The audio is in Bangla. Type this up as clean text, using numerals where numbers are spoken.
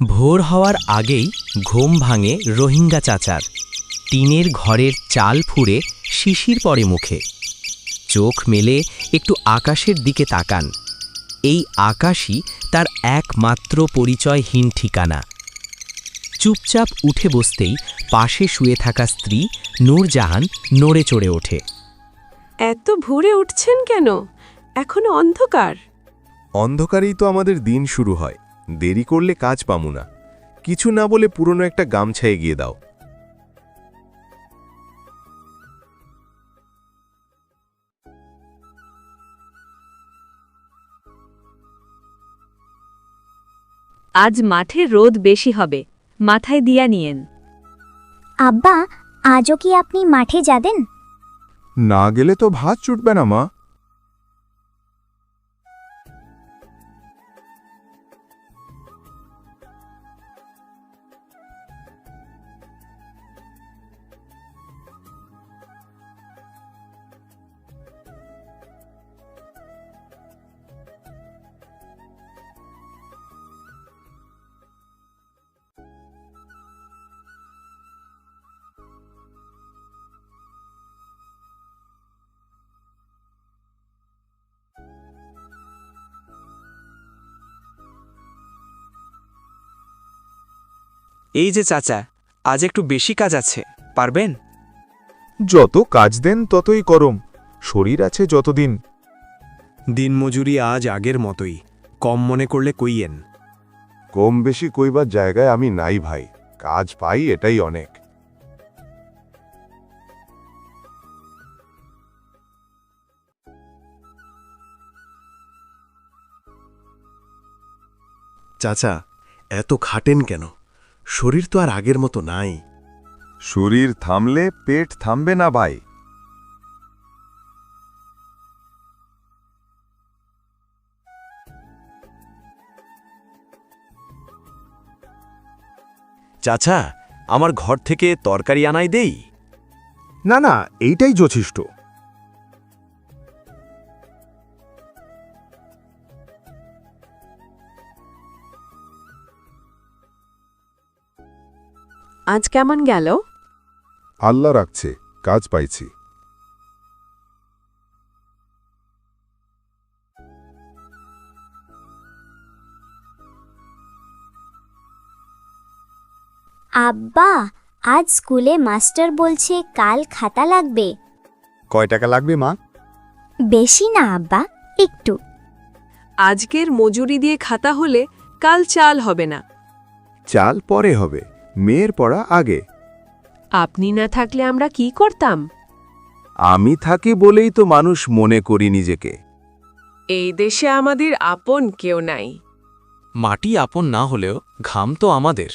ভোর হওয়ার আগেই ঘুম ভাঙে রোহিঙ্গা চাচার। টিনের ঘরের চাল ফুঁড়ে শিশির পড়ে মুখে। চোখ মেলে একটু আকাশের দিকে তাকান। এই আকাশই তার একমাত্র পরিচয়হীন ঠিকানা। চুপচাপ উঠে বসতেই পাশে শুয়ে থাকা স্ত্রী নূরজাহান নড়ে চড়ে ওঠে। এত ভোরে উঠছেন কেন? এখনো অন্ধকার। অন্ধকারেই তো আমাদের দিন শুরু হয়। দেরি করলে কাজ পামু না। কিছু না বলে পুরনো একটা গামছা এগিয়ে দাও। আজ মাঠে রোদ বেশি হবে, মাথায় দিয়া নিয়েন। আব্বা, আজও কি আপনি মাঠে যাবেন? না গেলে তো ভাত জুটবে না মা। এই যে চাচা, আজ একটু বেশি কাজ আছে, পারবেন? যত কাজ দেন ততই করম, শরীর আছে যতদিন। দিনমজুরি আজ আগের মতোই, কম মনে করলে কইয়েন। কম বেশি কইবার জায়গায় আমি নাই ভাই, কাজ পাই এটাই অনেক। চাচা, এত খাটেন কেন? শরীর তো আর আগের মতো নাই। শরীর থামলে পেট থামবে না ভাই। চাচা, আমার ঘর থেকে তরকারি আনাই দেই? না না, এইটাই যথেষ্ট। আজ কেমন গেল? আল্লাহ রাখছে, কাজ পাইছি। আব্বা, আজ স্কুলে মাস্টার বলছে কাল খাতা লাগবে। কয় টাকা লাগবে মা? বেশি না আব্বা, একটু। আজকের মজুরি দিয়ে খাতা হলে কাল চাল হবে না। চাল পরে হবে, মেয়ের পড়া আগে। আপনি না থাকলে আমরা কি করতাম? আমি থাকি বলেই তো মানুষ মনে করি নিজেকে। এই দেশে আমাদের আপন কেউ নাই। মাটি আপন না হলেও ঘাম তো আমাদের।